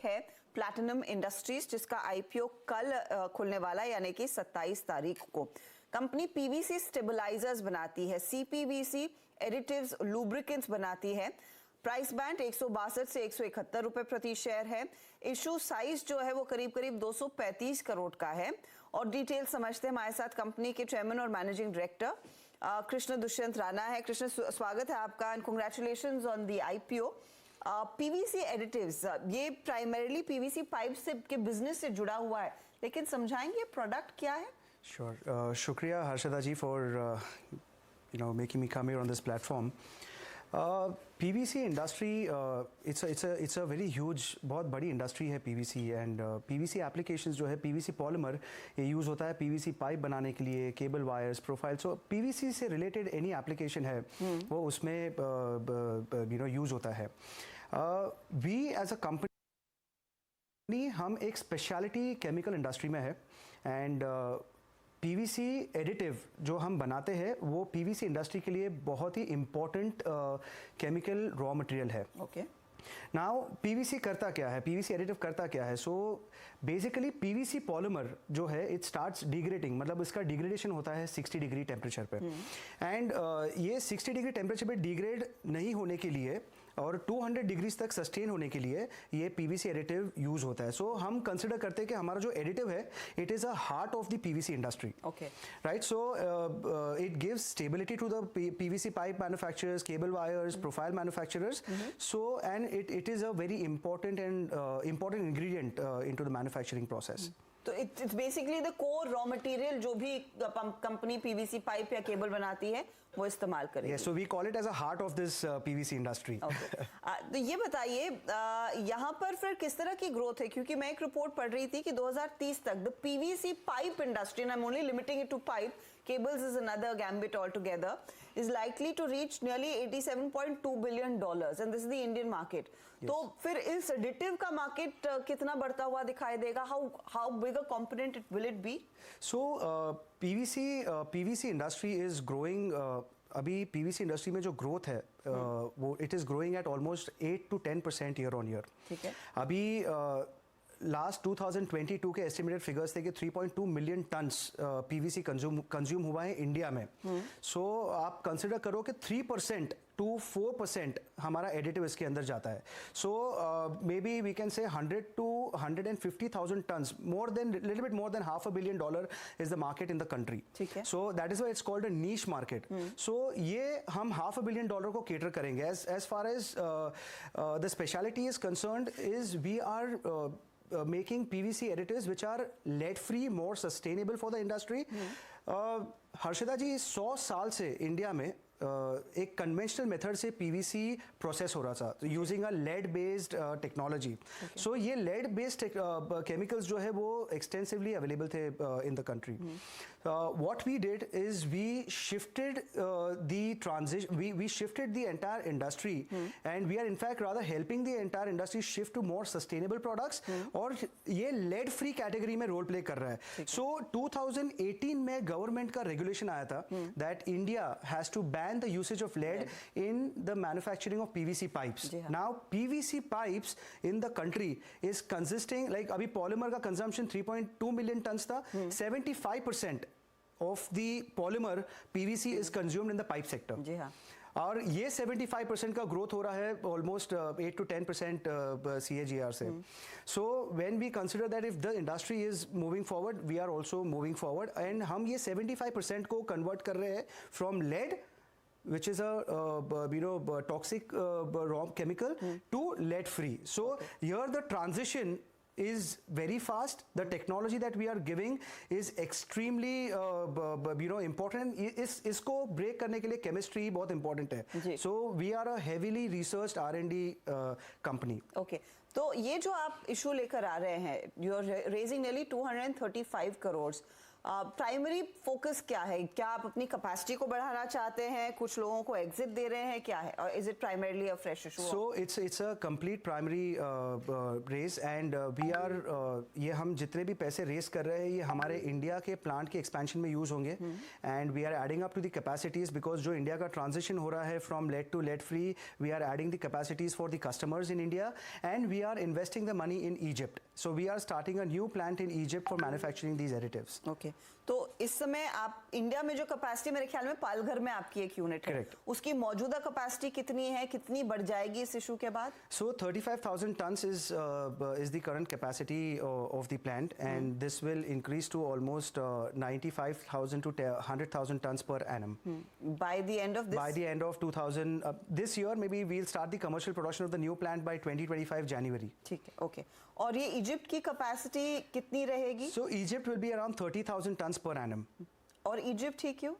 है platinum industries, जिसका IPO कल खुलने वाला है, यानी कि 27 तारीख को। कंपनी पीवीसी स्टेबलाइजर्स बनाती है, सीपीवीसी एडिटिव्स लुब्रिकेंट्स बनाती है। प्राइस बैंड 162 से 171 रुपए प्रति शेयर है। इशू साइज जो है वो करीब करीब 235 करोड़ का है। और डिटेल समझते हैं, हमारे साथ कंपनी के चेयरमैन और मैनेजिंग डायरेक्टर कृष्ण दुष्यंत राणा है। कृष्ण, स्वागत है आपका and congratulations on the IPO. PVC additives, ये प्राइमरीली पीवीसी पाइप से के बिजनेस से जुड़ा हुआ है, लेकिन समझाएंगे प्रोडक्ट क्या है? श्योर, शुक्रिया Harshada ji for making me come here on this platform. PVC industry it's a very huge, बहुत बड़ी इंडस्ट्री है PVC। एंड PVC एप्लीकेशंस जो है, PVC पॉलीमर ये यूज़ होता है PVC पाइप बनाने के लिए, केबल वायर्स, प्रोफाइल। सो PVC से रिलेटेड एनी एप्लीकेशन है वो उसमें यूज़ होता है। वी एज अ कंपनी, हम एक स्पेशलिटी केमिकल इंडस्ट्री में है। एंड PVC एडिटिव जो हम बनाते हैं वो PVC इंडस्ट्री के लिए बहुत ही इम्पोर्टेंट केमिकल रॉ मटेरियल है। ओके, नाउ PVC करता क्या है, PVC एडिटिव करता क्या है? सो बेसिकली PVC पॉलीमर जो है इट स्टार्ट्स डिग्रेडिंग, मतलब इसका डिग्रेडेशन होता है 60 डिग्री टेम्परेचर पे। एंड ये 60 डिग्री टेम्परेचर पे डिग्रेड नहीं होने के लिए और 200 डिग्रीज तक सस्टेन होने के लिए ये PVC एडिटिव यूज होता है। सो हम कंसिडर करते हैं कि हमारा जो एडिटिव है it is a heart of the PVC industry. Okay, right. So it gives stability to the PVC pipe manufacturers, cable wires, profile manufacturers. So and it is a very important ingredient into the manufacturing process. तो it's basically the core raw material जो भी company PVC pipe या cable बनाती है वो इस्तेमाल करेगी। Yes, so we call it as a heart of this PVC industry. Okay. तो ये बताइए यहाँ पर फिर किस तरह की ग्रोथ है, क्योंकि मैं एक रिपोर्ट पढ़ रही थी कि 2030 तक the PVC pipe industry, and I'm only limiting it to pipe, cables is another gambit altogether, is likely to reach nearly $87.2 billion, and this is the Indian market. Yes. तो फिर इस एडिटिव का market कितना बढ़ता हुआ दिखाई देगा? How big a component will it be? So PVC industry is growing. अभी PVC इंडस्ट्री में जो ग्रोथ है वो it is growing at almost 8 to 10% year on year. ठीक है। अभी लास्ट 2022 के एस्टिमेटेड फिगर्स थे कि 3.2 मिलियन टन्स PVC कंज्यूम हुआ है इंडिया में। सो आप कंसिडर करो कि 3% to 4% हमारा एडिटिव इसके अंदर जाता है। So maybe we can say 100 to 150,000 tons, little bit more than $500 million is the market in the country. ठीक है। So that is why it's called a niche market. So ये हम $500 million को cater करेंगे। As far as the specialty is concerned is we are making PVC additives which are lead free, more sustainable for the industry. Harshada ji, 100 साल से India में एक conventional method से PVC process हो रहा था using a lead based technology. So ये lead based chemicals जो है वो एक्सटेंसिवली अवेलेबल थे in the country. What we did is we shifted the transition, we shifted the entire industry and we are in fact rather helping the entire industry shift to more sustainable products, और ये lead free category में role play कर रहा है। सो 2018 में government का regulation आया था that India has to ban the usage of lead in the manufacturing of PVC pipes. Now PVC pipes in the country is consisting, like अभी polymer का consumption 3.2 million tons था, 75% of the polymer PVC is consumed in the pipe sector. जी हाँ। और ये 75% का growth हो रहा है ऑलमोस्ट 8 to 10% CAGR से। So when we consider that if the industry is moving forward, we are also moving forward, and हम ये 75% को कन्वर्ट कर रहे हैं from lead, which is a toxic raw chemical, to lead free. So here the transition is very fast. The technology that we are giving is extremely important. इसको break करने के लिए chemistry बहुत important है. So we are a heavily researched R&D company. Okay. तो ये जो आप इशू लेकर आ रहे हैं, you are raising nearly 235 crores. Primary focus क्या है? क्या आप अपनी कैपेसिटी को बढ़ाना चाहते हैं, कुछ लोगों को एग्जिट दे रहे हैं, क्या है? और is it primarily a fresh issue? So it's a complete primary race and we are ये हम जितने भी पैसे रेस कर रहे हैं ये हमारे इंडिया के प्लांट के एक्सपेंशन में यूज होंगे and we are adding up to the capacities because जो इंडिया का ट्रांजिशन हो रहा है from lead to lead free, we are adding the capacities for the customers in India and we are investing the money in Egypt. So we are starting a new plant in Egypt for manufacturing these additives. Okay तो इस समय आप India में जो capacity मेरे ख्याल में पालघर में आपकी एक यूनिट है, Correct. उसकी मौजूदा कैपेसिटी कितनी है, कितनी बढ़ जाएगी इस इशू के बाद? So 35,000 tons is the current capacity of the plant and this will increase to almost 95,000 to 100,000 tons per annum. By the end of this? By the end of 2000, this year maybe we'll start the commercial production of the new plant by 2025 January. ठीक है, okay. और ये Egypt की capacity कितनी रहेगी? So Egypt will be around 30,000 tons per annum. और Egypt ही क्यों?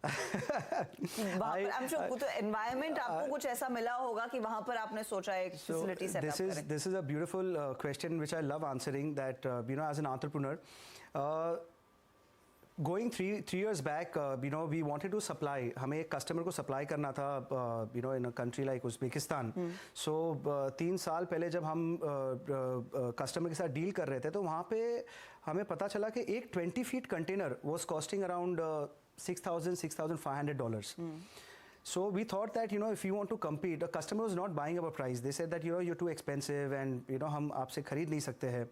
वहाँ पर sure, तो एनवायरनमेंट आपको कुछ ऐसा मिला होगा कि वहाँ पर आपने सोचा एक फैसिलिटी सेटअप करें। This is a beautiful question which I love answering that as an entrepreneur. Going three years back, we wanted to supply. हमें एक कस्टमर को सप्लाई करना था, in a country like Uzbekistan. So 3 साल पहले जब हम कस्टमर के साथ डील कर रहे थे तो वहाँ पे हमें पता चला कि एक 20 feet container was costing around $6,500. So we thought that if you want to compete, the customer was not buying our price. They said that you're too expensive and हम आपसे खरीद नहीं सकते हैं.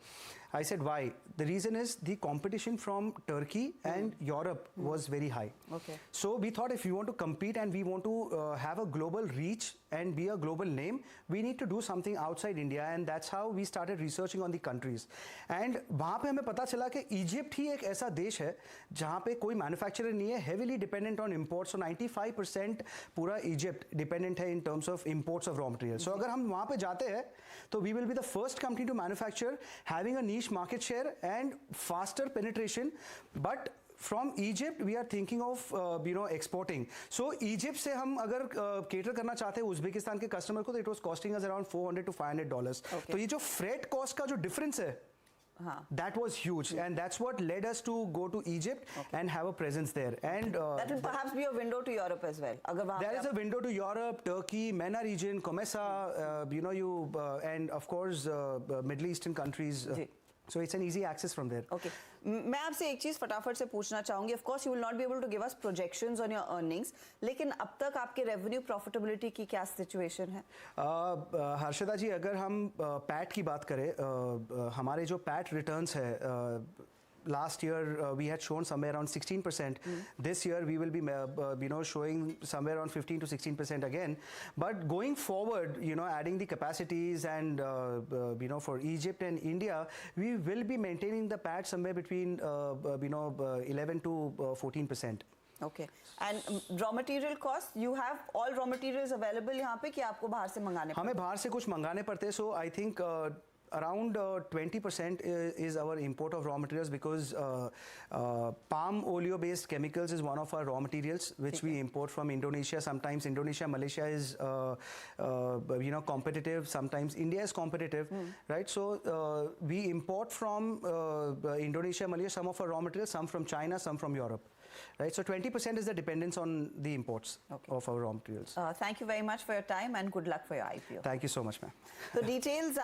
I said why? The reason is the competition from Turkey and Europe was very high. Okay. So we thought if you want to compete and we want to have a global reach and be a global name, we need to do something outside India and that's how we started researching on the countries. And वहाँ पे हमें पता चला कि Egypt ही एक ऐसा देश है जहाँ पे कोई मैन्युफैक्चरर नहीं है, heavily dependent on imports. So 95% पूरा इजिप्ट डिपेंडेंट है in terms of imports of raw materials. So अगर हम वहाँ पे जाते हैं तो we will be the first company to manufacture, having a niche market share and faster penetration. But from Egypt we are thinking of exporting. So Egypt से हम अगर cater करना चाहते हैं उज़्बेकिस्तान के कस्टमर को तो it was costing us around $400 to $500. Okay. तो ये जो freight cost का जो difference है, that was huge and that's what led us to go to Egypt and have a presence there. And that will perhaps be a window to Europe as well. अगर वहाँ there is a window to Europe, Turkey, MENA region, COMESA, and of course Middle Eastern countries. So it's an easy access from there. Okay. मैं आपसे एक चीज फटाफट से पूछना चाहूंगी. Of course, you will not be able to give us projections on your earnings. लेकिन अब तक आपके revenue profitability की क्या situation है? हर्षदा जी, अगर हम PAT की बात करें, हमारे जो PAT returns है, last year we had shown somewhere around 16%. This year we will be showing somewhere around 15 to 16% again. But going forward, adding the capacities and for Egypt and India, we will be maintaining the PAT somewhere between 11 to 14%. Okay. And raw material cost, you have all raw materials available यहाँ पे कि आपको बाहर से मंगाने पड़ते हैं? हमें बाहर से कुछ मंगाने पड़ते हैं. So I think around 20% is our import of raw materials because palm oleo based chemicals is one of our raw materials which we import from Indonesia. Sometimes Indonesia, Malaysia is competitive, sometimes India is competitive, right? So we import from Indonesia, Malaysia some of our raw materials, some from China, some from Europe. Right, so 20% is the dependence on the imports of our raw materials. Thank you very much for your time and good luck for your IPO. Thank you so much, ma'am. So details